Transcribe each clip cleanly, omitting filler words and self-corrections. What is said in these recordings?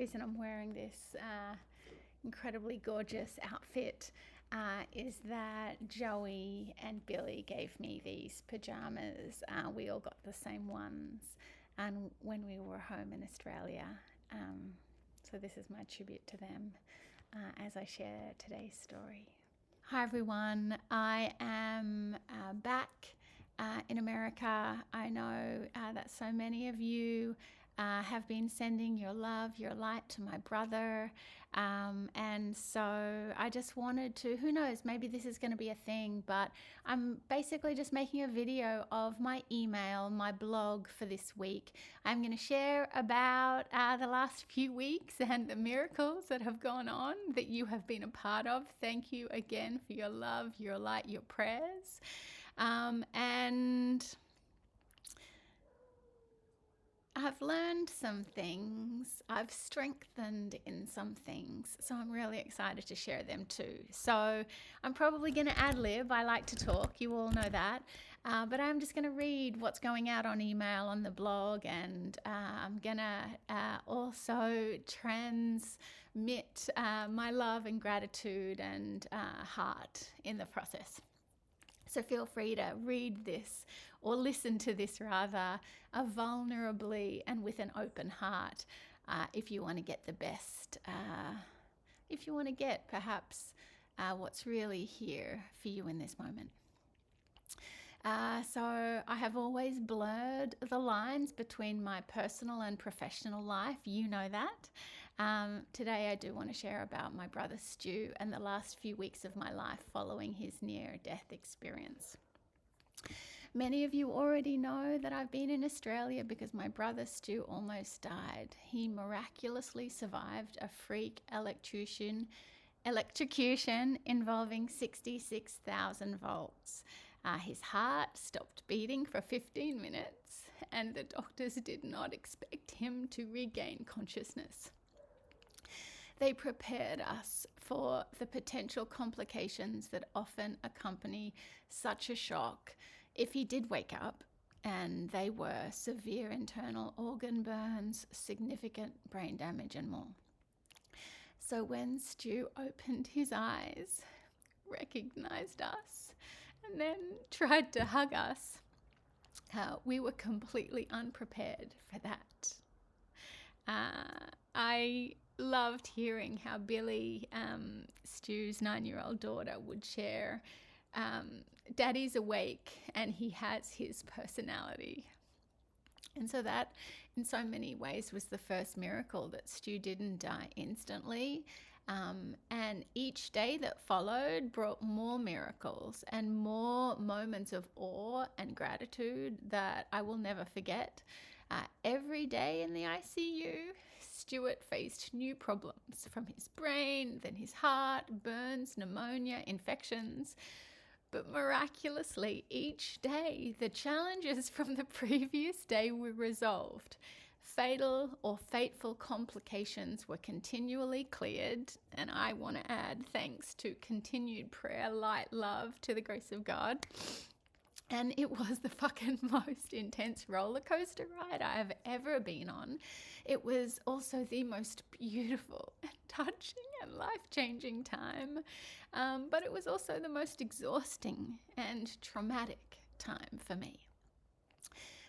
reason I'm wearing this incredibly gorgeous outfit is that Joey and Billy gave me these pajamas. We all got the same ones and when we were home in Australia. So this is my tribute to them as I share today's story. Hi everyone, I am back in America. I know that so many of you have been sending your love, your light to my brother. And so I just wanted to, who knows, maybe this is going to be a thing, but I'm basically just making a video of my email, my blog for this week. I'm going to share about the last few weeks and the miracles that have gone on that you have been a part of. Thank you again for your love, your light, your prayers. And I've learned some things, I've strengthened in some things, so I'm really excited to share them too. So I'm probably going to ad-lib. I like to talk, you all know that, but I'm just going to read what's going out on email, on the blog, and I'm going to also transmit my love and gratitude and heart in the process. So feel free to read this or listen to this rather vulnerably and with an open heart if you want to get the best, if you want to get perhaps what's really here for you in this moment. So I have always blurred the lines between my personal and professional life. You know that. Today I do want to share about my brother Stu and the last few weeks of my life following his near-death experience. Many of you already know that I've been in Australia because my brother Stu almost died. He miraculously survived a freak electrocution involving 66,000 volts. His heart stopped beating for 15 minutes and the doctors did not expect him to regain consciousness. They prepared us for the potential complications that often accompany such a shock if he did wake up, and they were severe internal organ burns, significant brain damage and more. So when Stu opened his eyes, recognized us, and then tried to hug us, we were completely unprepared for that. I loved hearing how Billy, Stu's 9-year-old daughter, would share, Daddy's awake and he has his personality. And so that in so many ways was the first miracle, that Stu didn't die instantly. And each day that followed brought more miracles and more moments of awe and gratitude that I will never forget. Every day in the ICU, Stuart faced new problems from his brain, then his heart, burns, pneumonia, infections. But miraculously, each day, the challenges from the previous day were resolved. Fatal or fateful complications were continually cleared, and I want to add thanks to continued prayer, light, love, to the grace of God. And it was the fucking most intense roller coaster ride I have ever been on. It was also the most beautiful and touching and life-changing time. But it was also the most exhausting and traumatic time for me.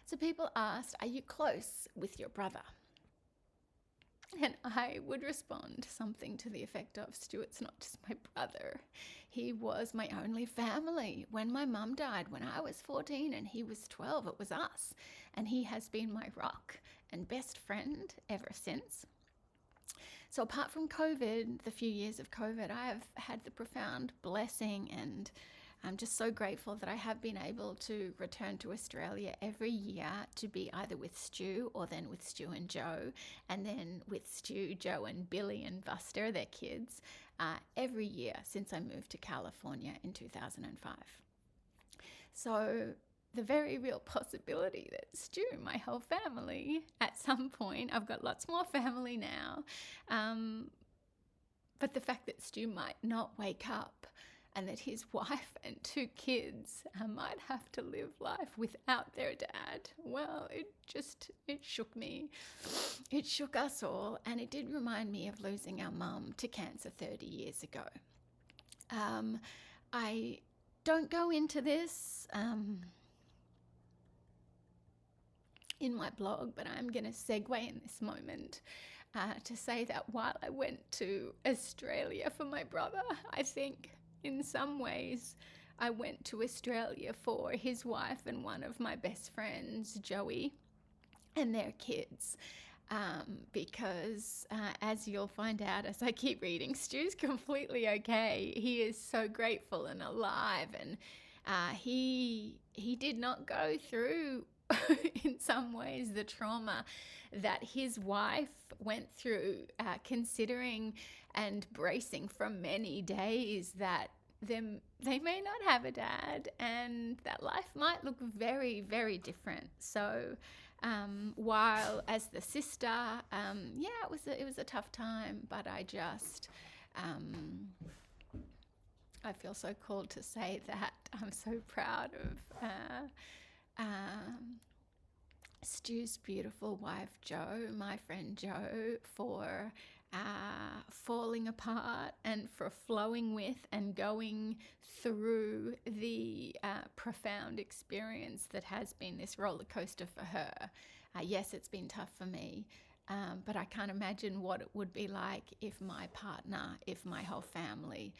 So people asked, are you close with your brother? And I would respond something to the effect of, Stuart's not just my brother. He was my only family. When my mum died when I was 14 and he was 12, it was us. And he has been my rock and best friend ever since. So apart from COVID, the few years of COVID, I have had the profound blessing, and I'm just so grateful that I have been able to return to Australia every year to be either with Stu or then with Stu and Joe, and then with Stu, Joe and Billy and Buster, their kids, every year since I moved to California in 2005. So the very real possibility that Stu, my whole family, at some point, I've got lots more family now, but the fact that Stu might not wake up and that his wife and 2 kids might have to live life without their dad. Well, it shook me. It shook us all, and it did remind me of losing our mum to cancer 30 years ago. I don't go into this in my blog, but I'm going to segue in this moment to say that while I went to Australia for my brother, I think in some ways I went to Australia for his wife and one of my best friends, Joey, and their kids. Because as you'll find out as I keep reading, Stu's completely okay. He is so grateful and alive, and he did not go through in some ways the trauma that his wife went through, considering and bracing for many days that they may not have a dad and that life might look very, very different. So while as the sister, it was a tough time, but I feel so called to say that I'm so proud of Stu's beautiful wife, Jo, my friend Jo, for falling apart and for flowing with and going through the profound experience that has been this roller coaster for her. Yes, it's been tough for me, but I can't imagine what it would be like if my partner, if my whole family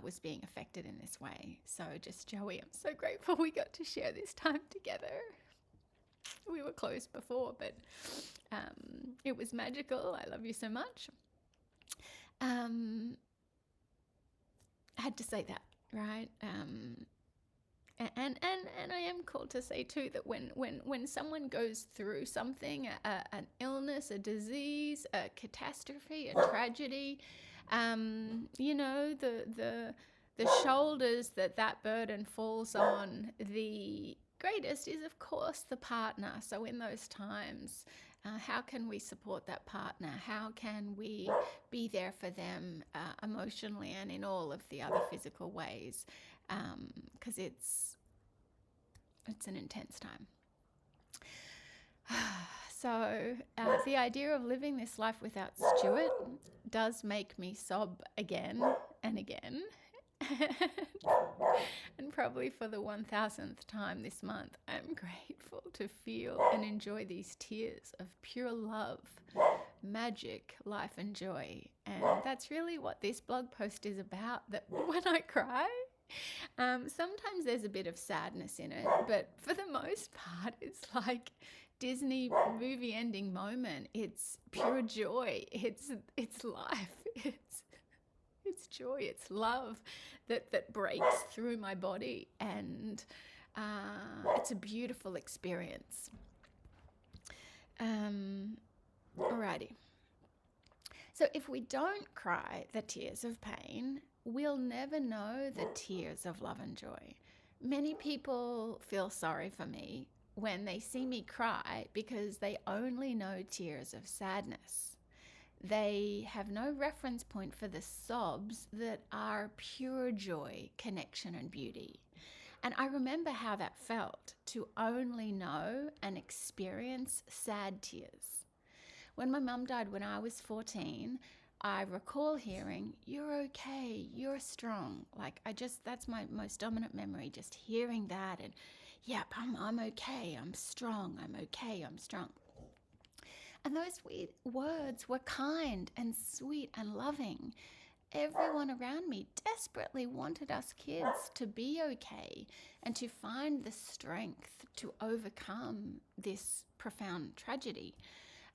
was being affected in this way. So just Joey, I'm so grateful we got to share this time together. We were close before, but it was magical. I love you so much. I had to say that, right? And I am called to say too that when someone goes through something, an illness, a disease, a catastrophe, a tragedy, the shoulders that burden falls on, the greatest is of course the partner. So in those times, how can we support that partner? How can we be there for them emotionally and in all of the other physical ways? Because it's an intense time. So the idea of living this life without Stuart does make me sob again and again. And probably for the 1000th time this month, I'm grateful to feel and enjoy these tears of pure love, magic, life and joy. And that's really what this blog post is about, that when I cry, sometimes there's a bit of sadness in it, but for the most part, it's like Disney movie ending moment. It's pure joy. It's life. It's joy. It's love that breaks through my body, and it's a beautiful experience. Alrighty. So if we don't cry the tears of pain, we'll never know the tears of love and joy. Many people feel sorry for me when they see me cry because they only know tears of sadness. They have no reference point for the sobs that are pure joy, connection, and beauty. And I remember how that felt to only know and experience sad tears. When my mum died when I was 14, I recall hearing, "You're okay, you're strong." That's my most dominant memory, just hearing that and, yep, I'm okay, I'm strong, I'm okay, I'm strong. And those words were kind and sweet and loving. Everyone around me desperately wanted us kids to be okay and to find the strength to overcome this profound tragedy.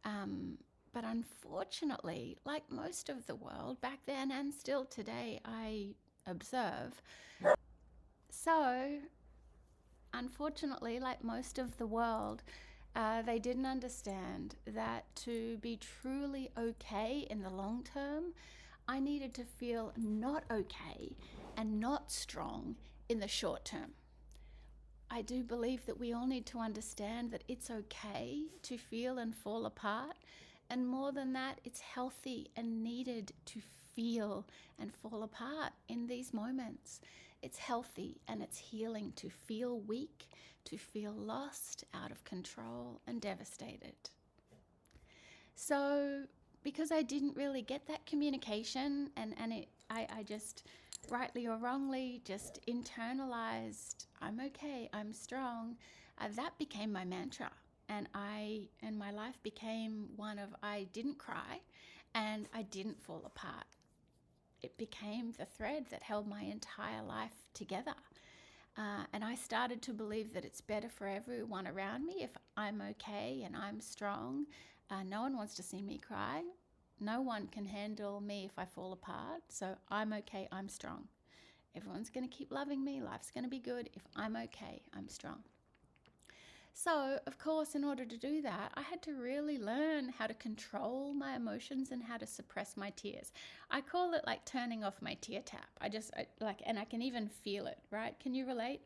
But unfortunately, like most of the world back then and still today, I observe. So, unfortunately, like most of the world, they didn't understand that to be truly okay in the long term, I needed to feel not okay and not strong in the short term. I do believe that we all need to understand that it's okay to feel and fall apart. And more than that, it's healthy and needed to feel and fall apart in these moments. It's healthy and it's healing to feel weak, to feel lost, out of control, and devastated. So, because I didn't really get that communication, and I just, rightly or wrongly, just internalized, I'm okay, I'm strong, that became my mantra. And my life became one of, I didn't cry and I didn't fall apart. It became the thread that held my entire life together. And I started to believe that it's better for everyone around me if I'm okay and I'm strong. No one wants to see me cry. No one can handle me if I fall apart. So I'm okay, I'm strong. Everyone's going to keep loving me. Life's going to be good. If I'm okay, I'm strong. So, of course, in order to do that, I had to really learn how to control my emotions and how to suppress my tears. I call it like turning off my tear tap. And I can even feel it, right? Can you relate?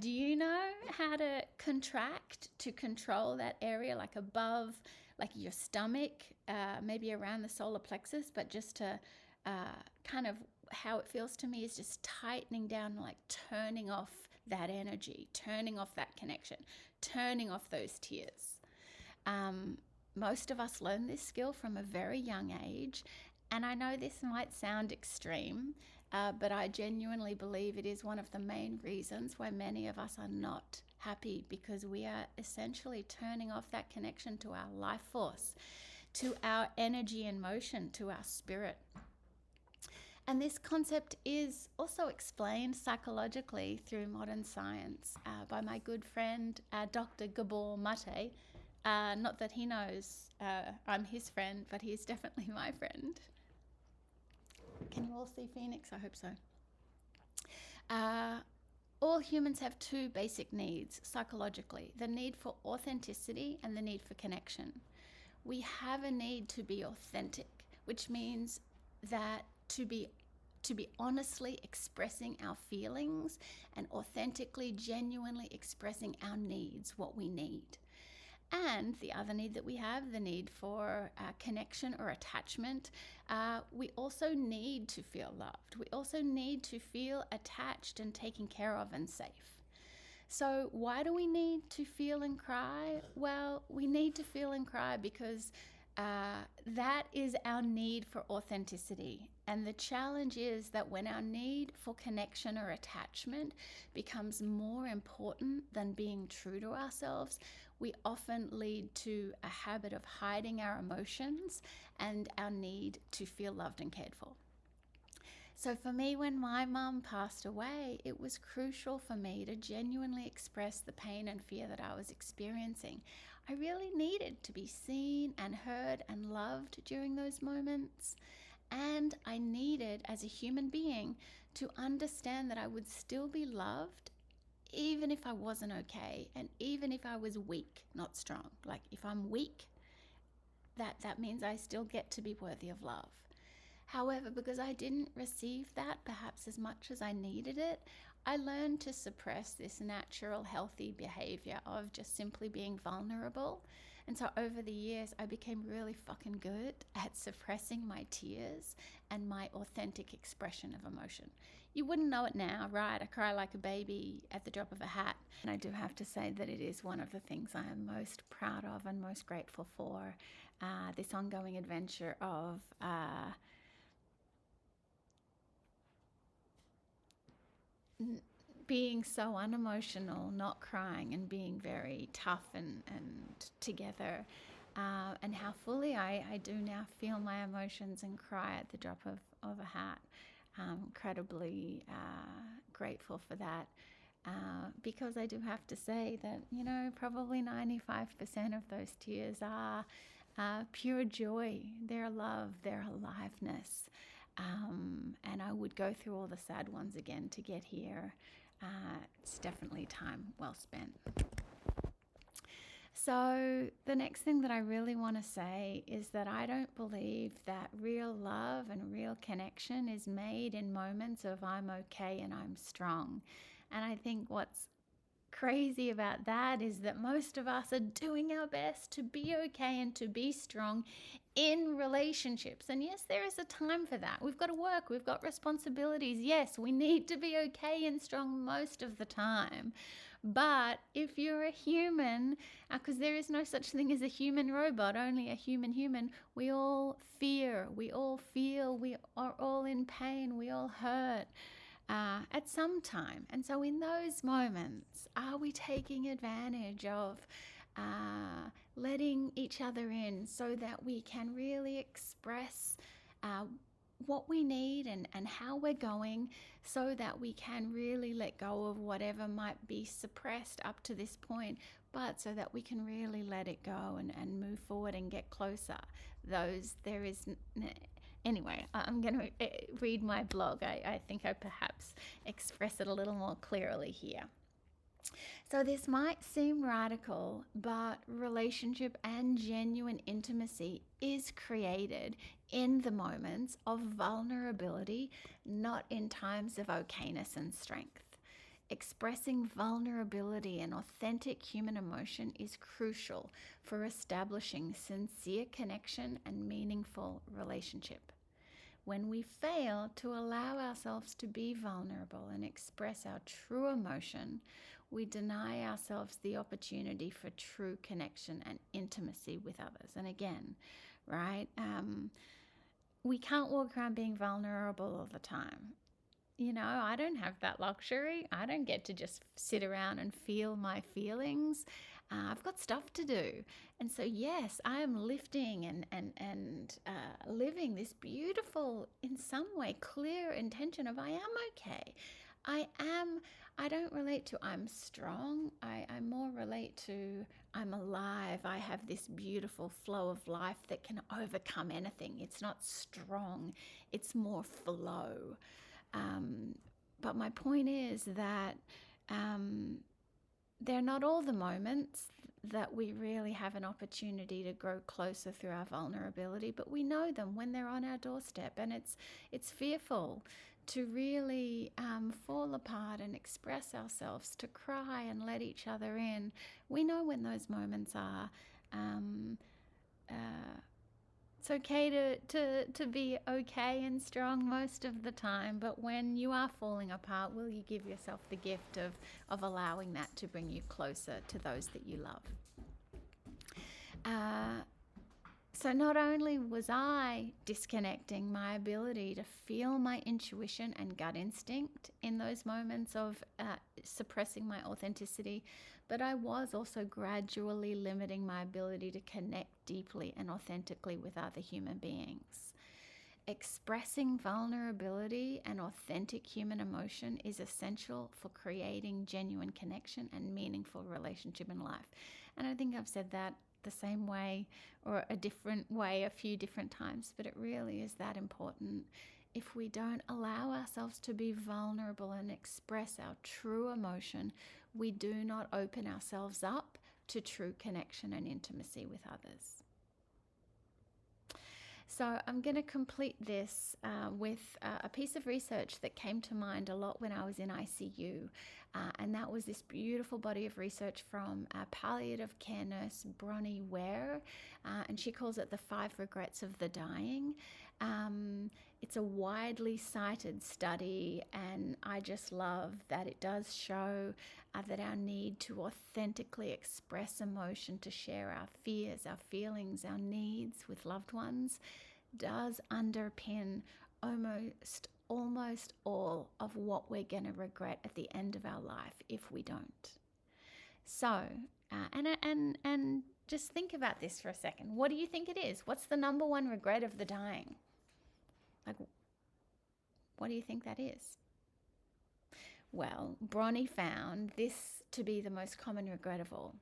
Do you know how to contract to control that area, like above, like your stomach, maybe around the solar plexus, but just to kind of, how it feels to me is just tightening down, like turning off that energy, turning off that connection, turning off those tears. Most of us learn this skill from a very young age, and I know this might sound extreme, but I genuinely believe it is one of the main reasons why many of us are not happy, because we are essentially turning off that connection to our life force, to our energy and motion, to our spirit. And this concept is also explained psychologically through modern science by my good friend, Dr. Gabor Mate. Not that he knows I'm his friend, but he's definitely my friend. Can you all see Fenix? I hope so. All humans have two basic needs psychologically, the need for authenticity and the need for connection. We have a need to be authentic, which means that to be honestly expressing our feelings and authentically, genuinely expressing our needs, what we need. And the other need that we have, the need for connection or attachment, we also need to feel loved. We also need to feel attached and taken care of and safe. So why do we need to feel and cry? Well, we need to feel and cry because that is our need for authenticity. And the challenge is that when our need for connection or attachment becomes more important than being true to ourselves, we often lead to a habit of hiding our emotions and our need to feel loved and cared for. So for me, when my mum passed away, it was crucial for me to genuinely express the pain and fear that I was experiencing. I really needed to be seen and heard and loved during those moments. And I needed, as a human being, to understand that I would still be loved even if I wasn't okay and even if I was weak, not strong. Like if I'm weak, that means I still get to be worthy of love. However, because I didn't receive that perhaps as much as I needed it, I learned to suppress this natural, healthy behavior of just simply being vulnerable. And so over the years, I became really fucking good at suppressing my tears and my authentic expression of emotion. You wouldn't know it now, right? I cry like a baby at the drop of a hat. And I do have to say that it is one of the things I am most proud of and most grateful for, this ongoing adventure of being so unemotional, not crying, and being very tough and together, and how fully I do now feel my emotions and cry at the drop of a hat. Incredibly grateful for that, because I do have to say that, probably 95% of those tears are pure joy, their love, their aliveness. And I would go through all the sad ones again to get here. It's definitely time well spent. So the next thing that I really want to say is that I don't believe that real love and real connection is made in moments of I'm okay and I'm strong. And I think what's crazy about that is that most of us are doing our best to be okay and to be strong in relationships. And yes, there is a time for that. We've got to work, we've got responsibilities. Yes, we need to be okay and strong most of the time. But if you're a human, because there is no such thing as a human robot, only a human, we all fear, we all feel, we are all in pain, we all hurt at some time. And so in those moments, are we taking advantage of letting each other in so that we can really express what we need and how we're going, so that we can really let go of whatever might be suppressed up to this point, but so that we can really let it go and move forward and get closer. Anyway, I'm going to read my blog. I think I perhaps express it a little more clearly here. So this might seem radical, but relationship and genuine intimacy is created in the moments of vulnerability, not in times of okayness and strength. Expressing vulnerability and authentic human emotion is crucial for establishing sincere connection and meaningful relationship. When we fail to allow ourselves to be vulnerable and express our true emotion, we deny ourselves the opportunity for true connection and intimacy with others. And again, right, we can't walk around being vulnerable all the time. You know, I don't have that luxury. I don't get to just sit around and feel my feelings. I've got stuff to do. And so, yes, I am lifting and living this beautiful, in some way, clear intention of I am okay. I don't relate to I'm strong. I more relate to I'm alive. I have this beautiful flow of life that can overcome anything. It's not strong. It's more flow. But my point is that they're not all the moments that we really have an opportunity to grow closer through our vulnerability, but we know them when they're on our doorstep, and it's fearful to really fall apart and express ourselves, to cry and let each other in. We know when those moments are. It's okay to be okay and strong most of the time, but when you are falling apart, will you give yourself the gift of allowing that to bring you closer to those that you love? So not only was I disconnecting my ability to feel my intuition and gut instinct in those moments of suppressing my authenticity, but I was also gradually limiting my ability to connect deeply and authentically with other human beings. Expressing vulnerability and authentic human emotion is essential for creating genuine connection and meaningful relationship in life. And I think I've said that the same way or a different way a few different times, but it really is that important. If we don't allow ourselves to be vulnerable and express our true emotion, we do not open ourselves up to true connection and intimacy with others. So I'm going to complete this with a piece of research that came to mind a lot when I was in ICU. And that was this beautiful body of research from palliative care nurse Bronnie Ware. And she calls it the 5 regrets of the dying. It's a widely cited study, and I just love that it does show that our need to authentically express emotion, to share our fears, our feelings, our needs with loved ones does underpin almost all of what we're going to regret at the end of our life if we don't. So, and just think about this for a second. What do you think it is? What's the number one regret of the dying? Like, what do you think that is? Well, Bronnie found this to be the most common regret of all.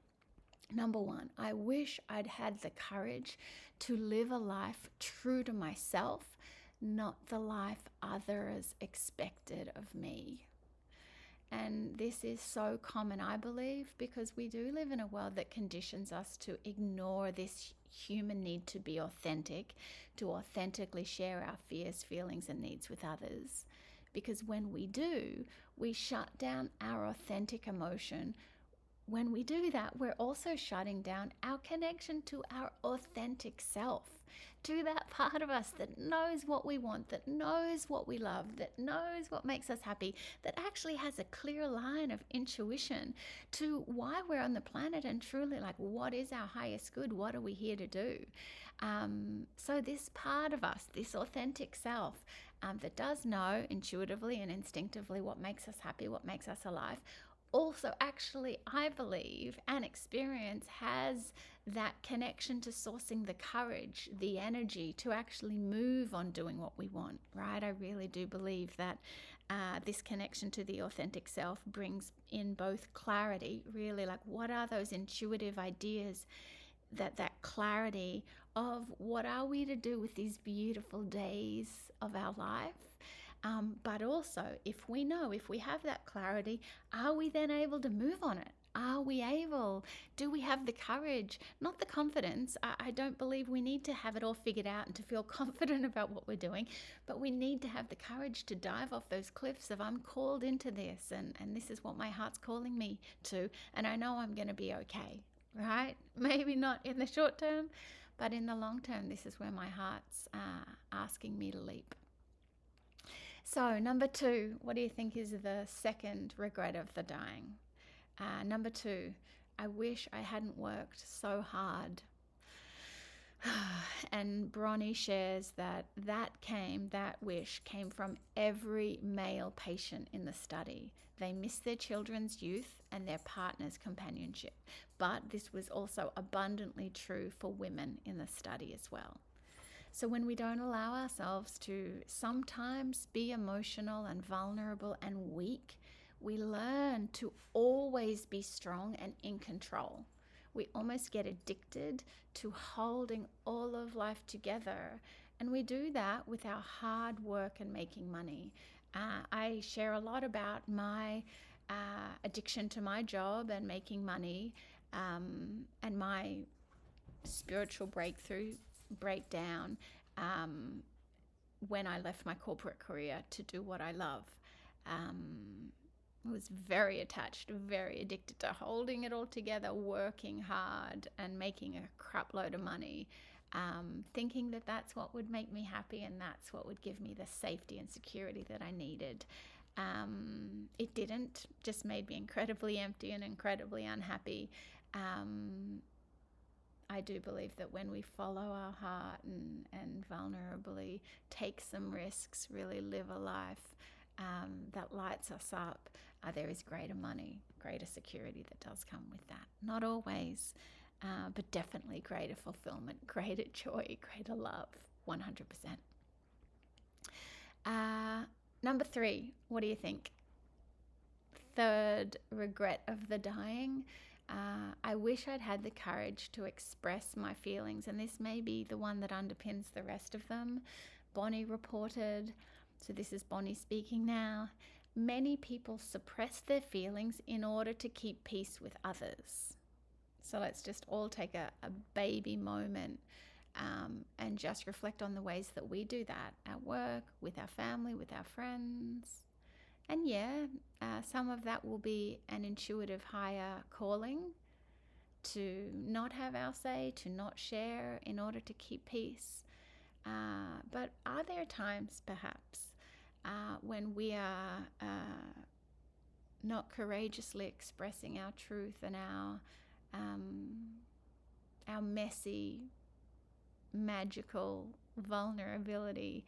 Number 1, I wish I'd had the courage to live a life true to myself, not the life others expected of me. And this is so common, I believe, because we do live in a world that conditions us to ignore this human need to be authentic, to authentically share our fears, feelings, and needs with others. Because when we do, we shut down our authentic emotion. When we do that, we're also shutting down our connection to our authentic self. to that part of us that knows what we want, that knows what we love, that knows what makes us happy, that actually has a clear line of intuition to why we're on the planet and truly like what is our highest good, what are we here to do. So this part of us, this authentic self, that does know intuitively and instinctively what makes us happy, what makes us alive, also actually, I believe, and experience has that connection to sourcing the courage, the energy to actually move on doing what we want, right? I really do believe that this connection to the authentic self brings in both clarity, really like what are those intuitive ideas, that clarity of what are we to do with these beautiful days of our life. But also, if we have that clarity, are we then able to move on it? Do we have the courage, not the confidence? I don't believe we need to have it all figured out and to feel confident about what we're doing, but we need to have the courage to dive off those cliffs of I'm called into this and this is what my heart's calling me to, and I know I'm going to be okay, right? Maybe not in the short term, but in the long term, this is where my heart's asking me to leap. So, number 2, what do you think is the second regret of the dying? Number 2, I wish I hadn't worked so hard. And Bronnie shares that wish came from every male patient in the study. They missed their children's youth and their partner's companionship. But this was also abundantly true for women in the study as well. So when we don't allow ourselves to sometimes be emotional and vulnerable and weak, we learn to always be strong and in control. We almost get addicted to holding all of life together. And we do that with our hard work and making money. I share a lot about my addiction to my job and making money, and my spiritual breakdown when I left my corporate career to do what I love. I was very attached, very addicted to holding it all together, working hard and making a crap load of money, thinking that that's what would make me happy and that's what would give me the safety and security that I needed. It didn't, just made me incredibly empty and incredibly unhappy. I do believe that when we follow our heart and vulnerably take some risks, really live a life that lights us up, there is greater money, greater security that does come with that. Not always, but definitely greater fulfillment, greater joy, greater love, 100%. Number 3, what do you think? Third regret of the dying. I wish I'd had the courage to express my feelings, and this may be the one that underpins the rest of them. Bonnie reported, so this is Bonnie speaking now, many people suppress their feelings in order to keep peace with others. So let's just all take a baby moment and just reflect on the ways that we do that at work, with our family, with our friends. And some of that will be an intuitive higher calling to not have our say, to not share in order to keep peace. But are there times perhaps when we are not courageously expressing our truth and our messy, magical vulnerability,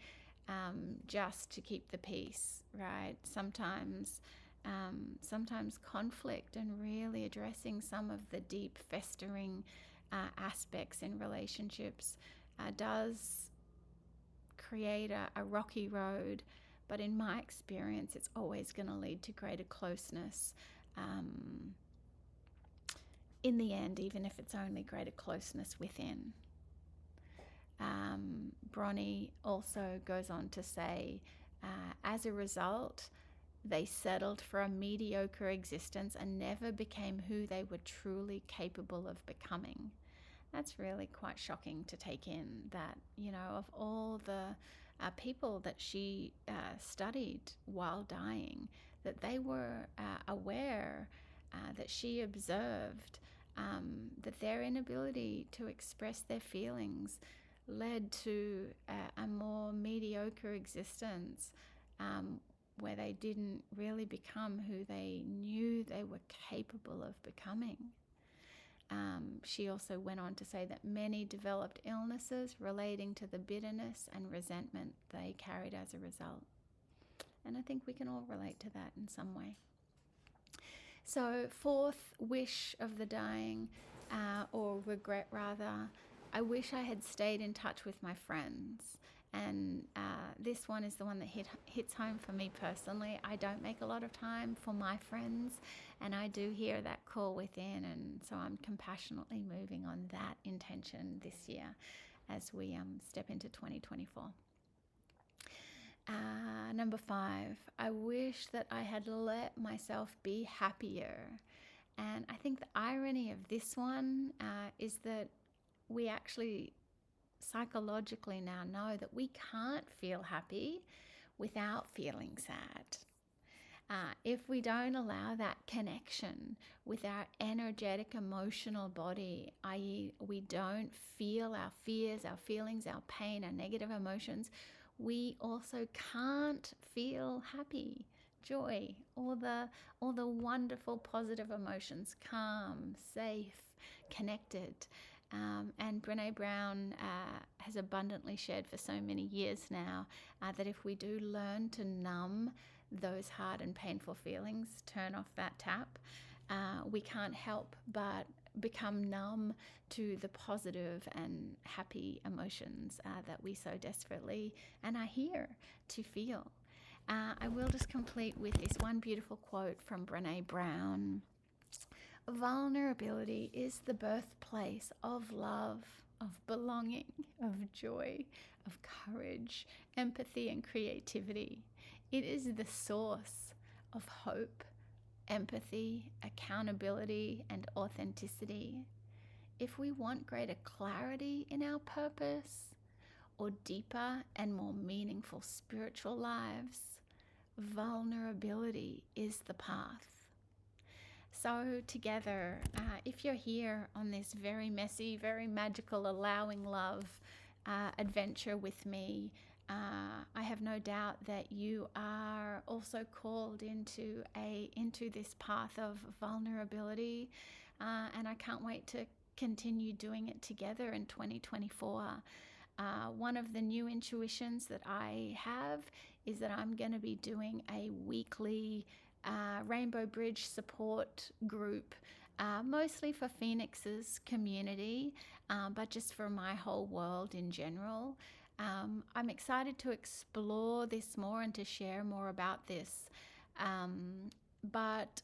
just to keep the peace, right? Sometimes conflict and really addressing some of the deep festering aspects in relationships does create a rocky road, but in my experience it's always going to lead to greater closeness in the end, even if it's only greater closeness within. Bronnie also goes on to say, as a result, they settled for a mediocre existence and never became who they were truly capable of becoming. That's really quite shocking to take in, that, of all the people that she studied while dying, that they were aware, that she observed, that their inability to express their feelings led to a more mediocre existence, where they didn't really become who they knew they were capable of becoming. She also went on to say that many developed illnesses relating to the bitterness and resentment they carried as a result. And I think we can all relate to that in some way. So, fourth wish of the dying, or regret rather, I wish I had stayed in touch with my friends. And this one is the one that hits home for me personally. I don't make a lot of time for my friends, and I do hear that call within, and so I'm compassionately moving on that intention this year as we step into 2024. Number 5, I wish that I had let myself be happier. And I think the irony of this one is that we actually psychologically now know that we can't feel happy without feeling sad. If we don't allow that connection with our energetic emotional body, i.e. we don't feel our fears, our feelings, our pain, our negative emotions, we also can't feel happy, joy, all the wonderful positive emotions, calm, safe, connected. And Brené Brown has abundantly shared for so many years now that if we do learn to numb those hard and painful feelings, turn off that tap, we can't help but become numb to the positive and happy emotions that we so desperately and are here to feel. I will just complete with this one beautiful quote from Brené Brown. Vulnerability is the birthplace of love, of belonging, of joy, of courage, empathy, and creativity. It is the source of hope, empathy, accountability, and authenticity. If we want greater clarity in our purpose, or deeper and more meaningful spiritual lives, vulnerability is the path. So together, if you're here on this very messy, very magical Allowing.Love adventure with me, I have no doubt that you are also called into this path of vulnerability, and I can't wait to continue doing it together in 2024. One of the new intuitions that I have is that I'm going to be doing a weekly Rainbow Bridge support group, mostly for Fenix's community, but just for my whole world in general. I'm excited to explore this more and to share more about this, but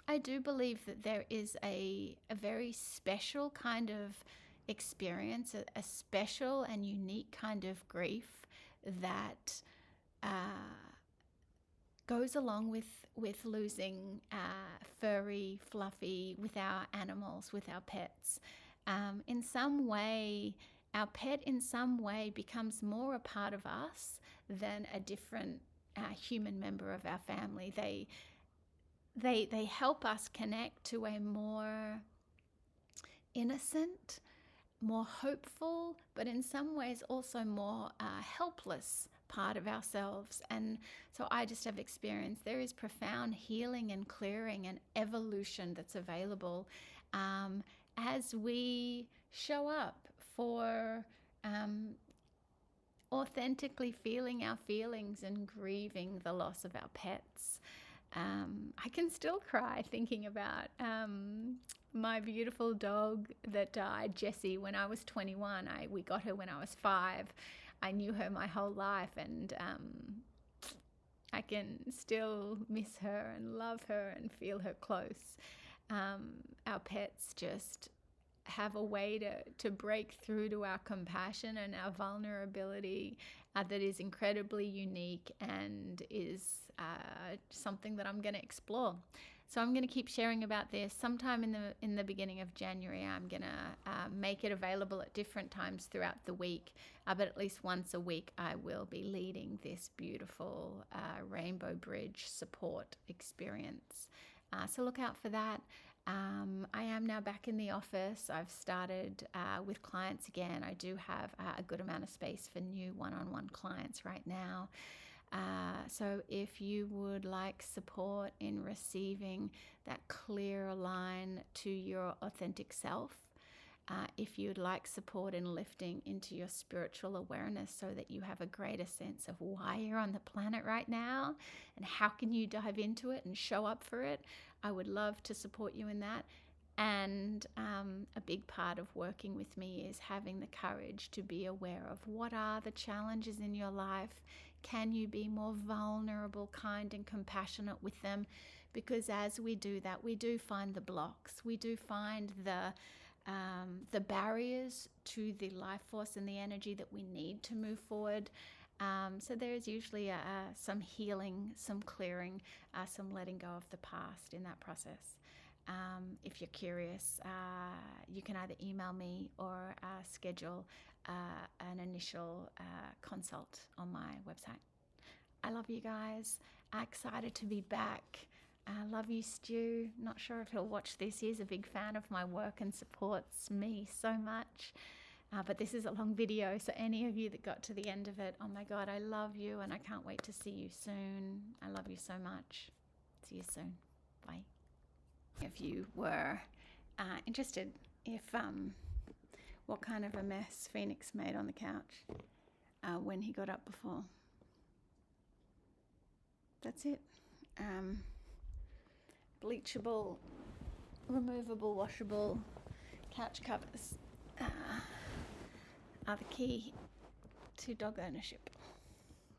I do believe that there is a very special kind of experience, a special and unique kind of grief that goes along with losing furry, fluffy, with our animals, with our pets. In some way, our pet in some way becomes more a part of us than a different human member of our family. They help us connect to a more innocent, more hopeful, but in some ways also more helpless part of ourselves. And so I just have experienced there is profound healing and clearing and evolution that's available as we show up for authentically feeling our feelings and grieving the loss of our pets. I can still cry thinking about my beautiful dog that died, Jessie, when I was 21. We got her when I was 5. I knew her my whole life, and I can still miss her and love her and feel her close. Our pets just have a way to break through to our compassion and our vulnerability that is incredibly unique and is something that I'm going to explore. So I'm going to keep sharing about this. Sometime in the beginning of January, I'm going to make it available at different times throughout the week, but at least once a week I will be leading this beautiful Rainbow Bridge support experience. So look out for that. I am now back in the office. I've started with clients again. I do have a good amount of space for new one-on-one clients right now. So if you would like support in receiving that clear line to your authentic self, if you'd like support in lifting into your spiritual awareness so that you have a greater sense of why you're on the planet right now and how can you dive into it and show up for it, I would love to support you in that. And a big part of working with me is having the courage to be aware of what are the challenges in your life. Can you be more vulnerable, kind, and compassionate with them? Because as we do that, we do find the blocks. We do find the barriers to the life force and the energy that we need to move forward. So there's usually some healing, some clearing, some letting go of the past in that process. If you're curious, you can either email me or schedule an initial consult on my website. I love you guys. Excited to be back. Love you, Stu. Not sure if he'll watch this. He's a big fan of my work and supports me so much. But this is a long video, so any of you that got to the end of it, oh my God, I love you and I can't wait to see you soon. I love you so much. See you soon. Bye. If you were interested if what kind of a mess Fenix made on the couch when he got up before. That's it. Bleachable, removable, washable couch covers are the key to dog ownership.